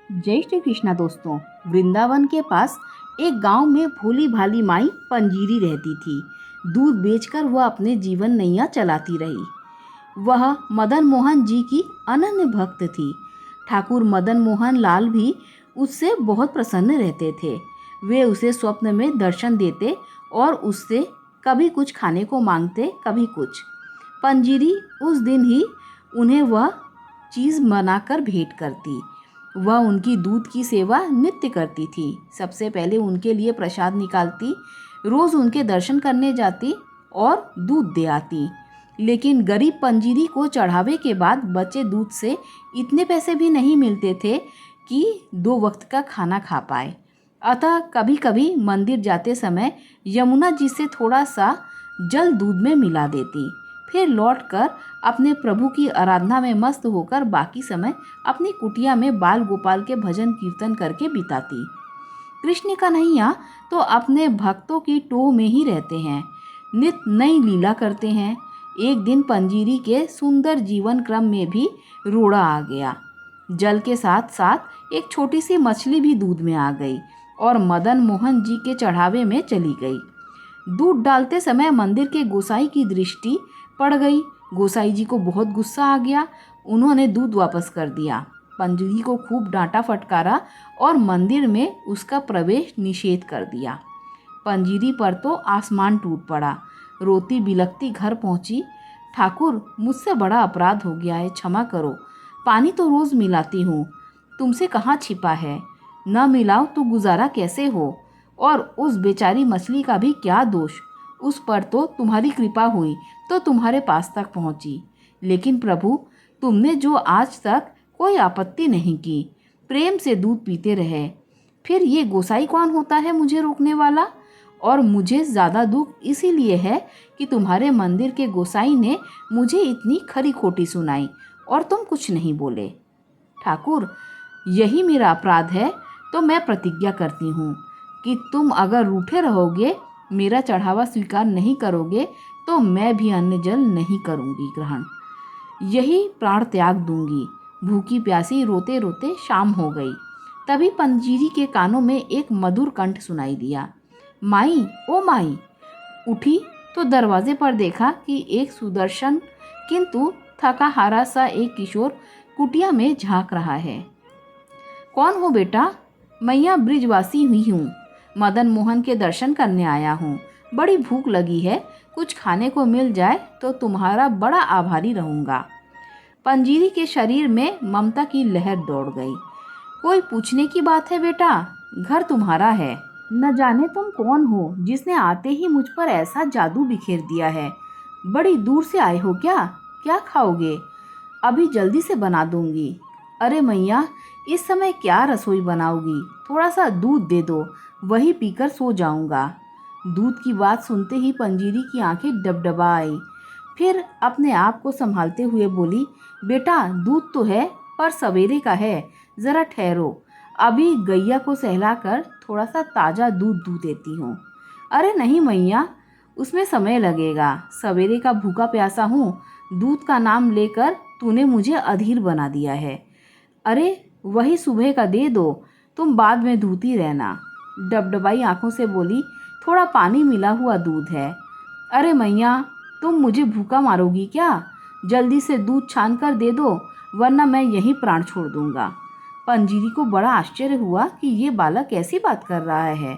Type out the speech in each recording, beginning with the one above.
जय श्री कृष्णा दोस्तों। वृंदावन के पास एक गांव में भोली भाली माई पंजीरी रहती थी। दूध बेचकर वह अपने जीवन नैया चलाती रही। वह मदन मोहन जी की अनन्य भक्त थी। ठाकुर मदन मोहन लाल भी उससे बहुत प्रसन्न रहते थे। वे उसे स्वप्न में दर्शन देते और उससे कभी कुछ खाने को मांगते, कभी कुछ। पंजीरी उस दिन ही उन्हें वह चीज़ बनाकर भेंट करती। वह उनकी दूध की सेवा नित्य करती थी। सबसे पहले उनके लिए प्रसाद निकालती, रोज़ उनके दर्शन करने जाती और दूध दे आती। लेकिन गरीब पंजीरी को चढ़ावे के बाद बचे दूध से इतने पैसे भी नहीं मिलते थे कि 2 वक्त का खाना खा पाए। अतः कभी कभी मंदिर जाते समय यमुना जी से थोड़ा सा जल दूध में मिला देती। फिर लौटकर अपने प्रभु की आराधना में मस्त होकर बाकी समय अपनी कुटिया में बाल गोपाल के भजन कीर्तन करके बिताती। कृष्ण कन्हैया तो अपने भक्तों की टोह में ही रहते हैं, नित नई लीला करते हैं। एक दिन पंजीरी के सुंदर जीवन क्रम में भी रोड़ा आ गया। जल के साथ साथ एक छोटी सी मछली भी दूध में आ गई और मदन मोहन जी के चढ़ावे में चली गई। दूध डालते समय मंदिर के गोसाई की दृष्टि पड़ गई। गोसाई जी को बहुत गुस्सा आ गया। उन्होंने दूध वापस कर दिया। पंजीरी को खूब डांटा फटकारा और मंदिर में उसका प्रवेश निषेध कर दिया। पंजीरी पर तो आसमान टूट पड़ा। रोती बिलखती घर पहुंची। ठाकुर, मुझसे बड़ा अपराध हो गया है, क्षमा करो। पानी तो रोज़ मिलाती हूँ, तुमसे कहाँ छिपा है। न मिलाओ तो गुजारा कैसे हो। और उस बेचारी मछली का भी क्या दोष, उस पर तो तुम्हारी कृपा हुई तो तुम्हारे पास तक पहुंची। लेकिन प्रभु, तुमने जो आज तक कोई आपत्ति नहीं की, प्रेम से दूध पीते रहे। फिर ये गोसाई कौन होता है मुझे रोकने वाला। और मुझे ज़्यादा दुख इसीलिए है कि तुम्हारे मंदिर के गोसाई ने मुझे इतनी खरी खोटी सुनाई और तुम कुछ नहीं बोले। ठाकुर, यही मेरा अपराध है, तो मैं प्रतिज्ञा करती हूँ कि तुम अगर रूठे रहोगे, मेरा चढ़ावा स्वीकार नहीं करोगे, तो मैं भी अन्न जल नहीं करूँगी ग्रहण। यही प्राण त्याग दूंगी। भूखी प्यासी रोते रोते शाम हो गई। तभी पंजीरी के कानों में एक मधुर कंठ सुनाई दिया, माई, ओ माई। उठी तो दरवाजे पर देखा कि एक सुदर्शन किंतु थका हारा सा एक किशोर कुटिया में झांक रहा है। कौन हो बेटा? मैया ब्रिजवासी हुई हूँ, मदन मोहन के दर्शन करने आया हूँ। बड़ी भूख लगी है, कुछ खाने को मिल जाए तो तुम्हारा बड़ा आभारी रहूँगा। पंजीरी के शरीर में ममता की लहर दौड़ गई। कोई पूछने की बात है बेटा, घर तुम्हारा है। न जाने तुम कौन हो जिसने आते ही मुझ पर ऐसा जादू बिखेर दिया है। बड़ी दूर से आए हो क्या? क्या खाओगे? अभी जल्दी से बना दूंगी। अरे मैया, इस समय क्या रसोई बनाओगी? थोड़ा सा दूध दे दो, वही पीकर सो जाऊंगा। दूध की बात सुनते ही पंजीरी की आंखें डबडबा आई। फिर अपने आप को संभालते हुए बोली, बेटा दूध तो है पर सवेरे का है, ज़रा ठहरो, अभी गैया को सहलाकर थोड़ा सा ताज़ा दूध दूध देती हूँ। अरे नहीं मैया, उसमें समय लगेगा, सवेरे का भूखा प्यासा हूँ। दूध का नाम लेकर तूने मुझे अधीर बना दिया है। अरे वही सुबह का दे दो, तुम बाद में धूती रहना। डबडबाई आंखों से बोली, थोड़ा पानी मिला हुआ दूध है। अरे मैया, तुम मुझे भूखा मारोगी क्या? जल्दी से दूध छान कर दे दो, वरना मैं यहीं प्राण छोड़ दूंगा। पंजीरी को बड़ा आश्चर्य हुआ कि ये बालक कैसी बात कर रहा है।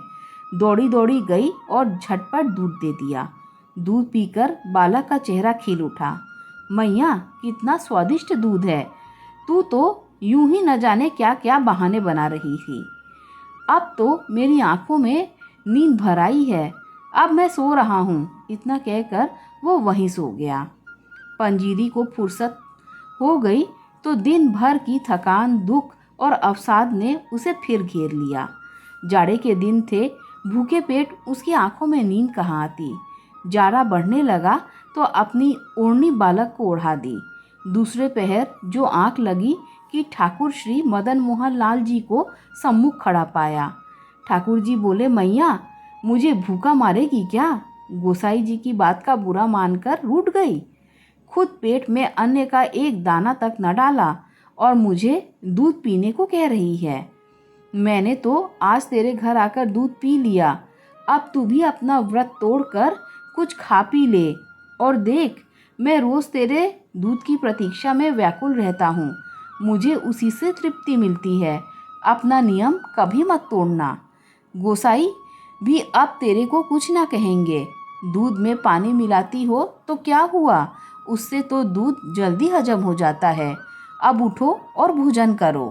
दौड़ी दौड़ी गई और झटपट दूध दे दिया। दूध पीकर बालक का चेहरा खिल उठा। मैया, कितना स्वादिष्ट दूध है। तू तो यूं ही न जाने क्या क्या बहाने बना रही थी। अब तो मेरी आंखों में नींद भर आई है, अब मैं सो रहा हूँ। इतना कहकर वो वहीं सो गया। पंजीरी को फुर्सत हो गई तो दिन भर की थकान, दुख और अवसाद ने उसे फिर घेर लिया। जाड़े के दिन थे, भूखे पेट उसकी आंखों में नींद कहाँ आती। जाड़ा बढ़ने लगा तो अपनी ओढ़नी बालक को ओढ़ा दी। दूसरे पहर जो आंख लगी कि ठाकुर श्री मदन मोहन लाल जी को सम्मुख खड़ा पाया। ठाकुर जी बोले, मैया मुझे भूखा मारेगी क्या? गोसाई जी की बात का बुरा मानकर रूठ गई। खुद पेट में अन्न का एक दाना तक न डाला और मुझे दूध पीने को कह रही है। मैंने तो आज तेरे घर आकर दूध पी लिया, अब तू भी अपना व्रत तोड़कर कुछ खा पी ले। और देख, मैं रोज़ तेरे दूध की प्रतीक्षा में व्याकुल रहता हूँ, मुझे उसी से तृप्ति मिलती है। अपना नियम कभी मत तोड़ना। गोसाई भी अब तेरे को कुछ ना कहेंगे। दूध में पानी मिलाती हो तो क्या हुआ, उससे तो दूध जल्दी हजम हो जाता है। अब उठो और भोजन करो।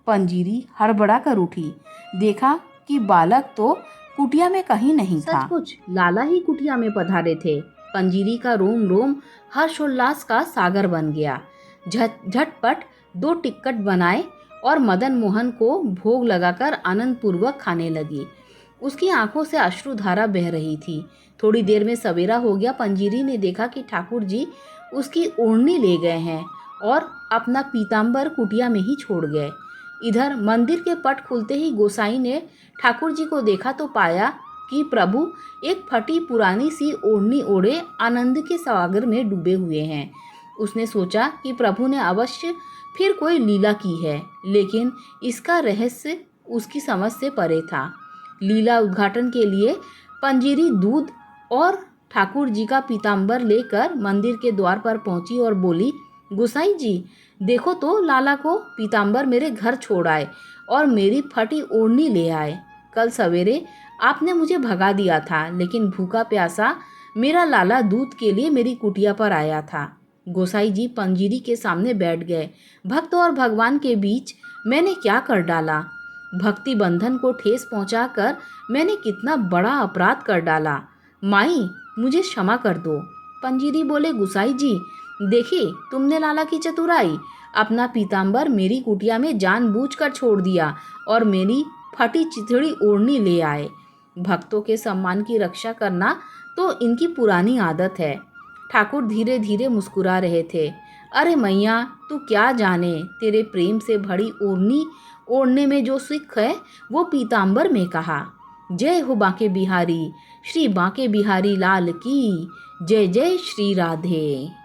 पंजीरी हड़बड़ा कर उठी, देखा कि बालक तो कुटिया में कहीं नहीं था। सचमुच लाला ही कुटिया में पधारे थे। पंजीरी का रोम रोम हर्षोल्लास का सागर बन गया। झटपट 2 टिक्कट बनाए और मदन मोहन को भोग लगाकर आनंद पूर्वक खाने लगी। उसकी आंखों से अश्रुधारा बह रही थी। थोड़ी देर में सवेरा हो गया। पंजीरी ने देखा कि ठाकुर जी उसकी ओढ़नी ले गए हैं और अपना पीताम्बर कुटिया में ही छोड़ गए। इधर मंदिर के पट खुलते ही गोसाई ने ठाकुर जी को देखा तो पाया कि प्रभु एक फटी पुरानी सी ओढ़नी ओढ़े आनंद के सागर में डूबे हुए हैं। उसने सोचा कि प्रभु ने अवश्य फिर कोई लीला की है, लेकिन इसका रहस्य उसकी समझ से परे था। लीला उद्घाटन के लिए पंजीरी दूध और ठाकुर जी का पीताम्बर लेकर मंदिर के द्वार पर पहुंची और बोली, गोसाई जी, देखो तो लाला को पीताम्बर मेरे घर छोड़ आए और मेरी फटी ओढ़नी ले आए। कल सवेरे आपने मुझे भगा दिया था, लेकिन भूखा प्यासा मेरा लाला दूध के लिए मेरी कुटिया पर आया था। गोसाई जी पंजीरी के सामने बैठ गए। भक्त और भगवान के बीच मैंने क्या कर डाला? भक्ति बंधन को ठेस पहुंचाकर मैंने कितना बड़ा अपराध कर डाला। माई, मुझे क्षमा कर दो। पंजीरी बोले, गोसाई जी, देखिए तुमने लाला की चतुराई, अपना पीताम्बर मेरी कुटिया में जानबूझकर छोड़ दिया और मेरी फटी चिथड़ी ओढ़नी ले आए। भक्तों के सम्मान की रक्षा करना तो इनकी पुरानी आदत है। ठाकुर धीरे धीरे मुस्कुरा रहे थे। अरे मैया, तू क्या जाने, तेरे प्रेम से भरी ओढ़नी ओढ़ने में जो सुख है वो पीताम्बर में कहा। जय हो बांके बिहारी, श्री बांके बिहारी लाल की जय। जय श्री राधे।